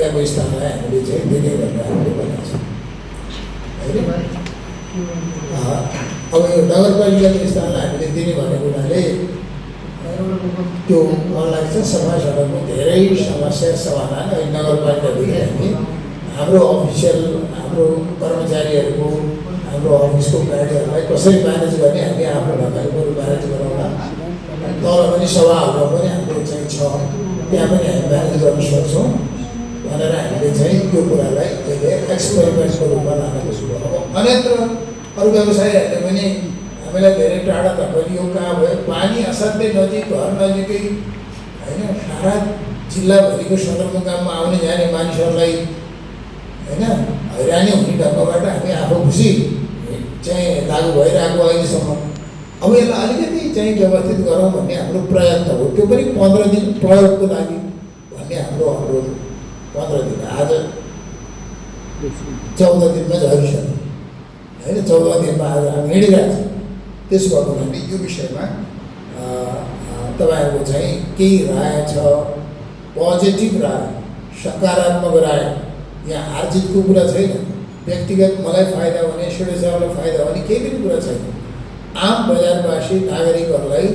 नगरपालिकाको स्थानलाई हामीले चाहिँ दिने भनेर हामीले भनेको छौँ होइन। अब यो नगरपालिकाको स्थानलाई हामीले दिने भनेको हुनाले त्यो मलाई लाग्छ समाज सडकको धेरै समस्या समाधान अहिले नगरपालिकादेखि हामी हाम्रो अफिसियल हाम्रो कर्मचारीहरूको हाम्रो अफिसको गाडीहरूलाई कसरी म्यानेज गर्ने हामी आफ्नो ढङ्गले बरु म्यानेज गरौँला। तल पनि सभाहरूमा पनि हाम्रो चाहिँ छ, त्यहाँ पनि हामी म्यानेज गर्न सक्छौँ भनेर हामीले चाहिँ यो कुरालाई अहिले एक्सपेरिमेन्टको रूपमा लानेको छु। अब अन्यत्र अरू व्यवसायीहरूले पनि हामीलाई धेरै टाढा धपालियो, कहाँ भयो, पानी असाध्यै नजिक, घर नजिकै होइन, सारा जिल्लाभरिको सदरमुकाममा आउने जाने मानिसहरूलाई होइन हैरानी हुने ढङ्गबाट हामी आफू खुसी चाहिँ लागु भइरहेको अहिलेसम्म। अब यसलाई अलिकति चाहिँ व्यवस्थित गरौँ भन्ने हाम्रो प्रयत्न हो। त्यो पनि 15 दिन प्रयोगको लागि भन्ने हाम्रो अनुरोध। 15 दिन, आज 14 दिनमा झरिसक्यो होइन, 14 दिनमा आज हामी हिँडिरहेको छौँ। त्यसो भएको हुनाले यो विषयमा तपाईँहरूको चाहिँ केही राय छ, पोजिटिभ राय, सकारात्मक राय। यहाँ हारजितको कुरा छैन, व्यक्तिगत मलाई फाइदा हुने, सुरेशहरूलाई फाइदा हुने केही पनि कुरा छैन। आम बजारवासी नागरिकहरूलाई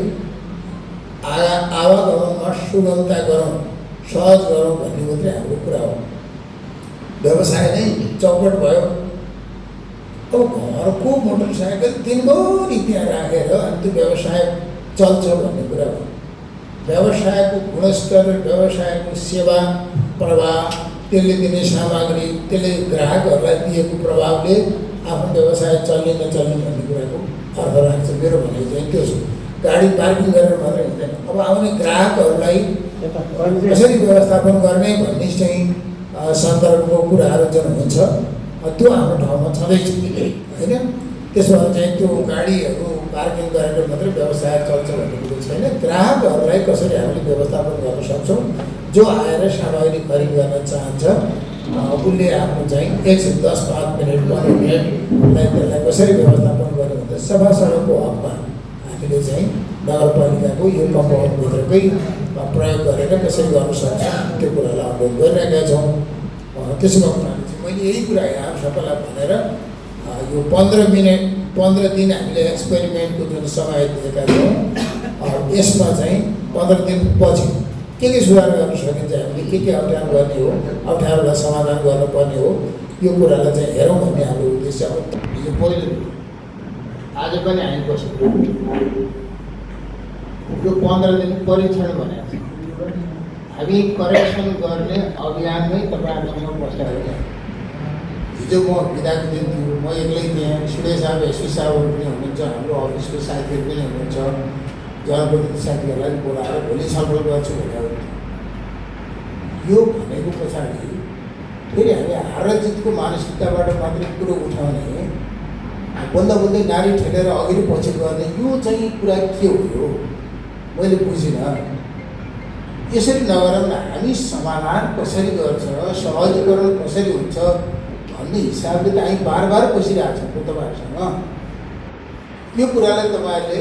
आवागमनमा सुगमता गरौँ, सहज गरौँ भन्ने मात्रै हाम्रो कुरा हो। व्यवसाय नै चौपट भयो। अब घरको मोटरसाइकल दिनभरि त्यहाँ राखेर अनि त्यो व्यवसाय चल्छ भन्ने कुरा हो। व्यवसायको गुणस्तर, व्यवसायको सेवा प्रवाह, त्यसले दिने सामग्री, त्यसले ग्राहकहरूलाई दिएको प्रभावले आफ्नो व्यवसाय चल्ने नचल्ने भन्ने कुराको अर्थ राख्छ। मेरो भनाइ चाहिँ त्यो छ। गाडी पार्किङ गरेर मात्रै हुँदैन, अब आउने ग्राहकहरूलाई कसरी व्यवस्थापन गर्ने भन्ने चाहिँ सन्दर्भको कुराहरू जुन हुन्छ त्यो हाम्रो ठाउँमा छँदैछ होइन। त्यसो भएर चाहिँ त्यो गाडीहरू पार्किङ गरेर मात्रै व्यवसाय चल्छ भन्ने कुरो छैन। ग्राहकहरूलाई कसरी हामीले व्यवस्थापन गर्न सक्छौँ, जो आएर सामग्री खरिद गर्न चाहन्छ उसले आफ्नो चाहिँ 1 से 10, 5 मिनट 15 मिनटलाई त्यसलाई कसरी व्यवस्थापन गर्ने भन्दा सभा सडकको हकमा हामीले चाहिँ नगरपालिकाको यो कम्पाउन्डभित्रकै प्रयोग गरेर कसरी गर्न सक्छ त्यो कुरालाई अनुरोध गरिरहेका छौँ। त्यसो भएको हुनाले चाहिँ मैले यही कुरा यहाँ सबैलाई भनेर यो 15 दिन हामीले एक्सपेरिमेन्टको जुन समय दिएका छौँ यसमा चाहिँ 15 दिनपछि के सुधार गर्न सकिन्छ, हामीले के अप्ठ्यारो गर्ने हो, अप्ठ्यारोलाई समाधान गर्नुपर्ने हो, यो कुरालाई चाहिँ हेरौँ भन्ने हाम्रो उद्देश्य हो। यो पहिलो आज पनि हामी बसेको यो 15 दिन परीक्षण भनेको छ। हामी करेक्सन गर्ने अभियानमै तपाईँहरूसँग बसेर होइन। हिजो म बिदाको दिन थियो, म एक्लै थिएँ, सुरेश साहब, एसपी साहबहरू पनि हुनुहुन्छ, हाम्रो अफिसको साथीहरू पनि हुनुहुन्छ, जनप्रतिनिधि साथीहरूलाई बोलाएर भोलि छलफल गर्छु भनेर। यो भनेको पछाडि फेरि हामी हार जितको मानसिकताबाट मात्रै कुरो उठाउने, बल्ल बल्दै नारी ठेलेर अघि र पछि गर्ने, यो चाहिँ कुरा के हो यो मैले बुझिनँ। यसरी नगरौँ न, हामी समाधान कसरी गर्छ, सहजीकरण कसरी हुन्छ भन्ने हिसाबले त हामी बार बार बसिरहेको छौँ तपाईँहरूसँग। यो कुरालाई तपाईँहरूले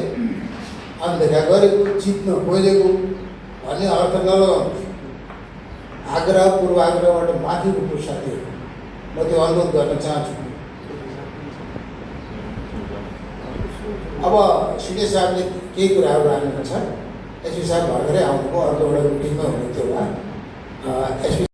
अनदेखा गरेको, जित्न खोजेको भन्ने अर्थ नलगाउनु। आग्रह पूर्वाग्रहबाट माथि उठ्नु साथीहरू, म त्यो अनुरोध गर्न चाहन्छु। अब सिडे साहबले केही कुराहरू राख्नु छ, एसपी साहब भर्खरै आउनुभयो, अर्को एउटा मिटिङमा हुनुहुन्थ्यो होला। एसपी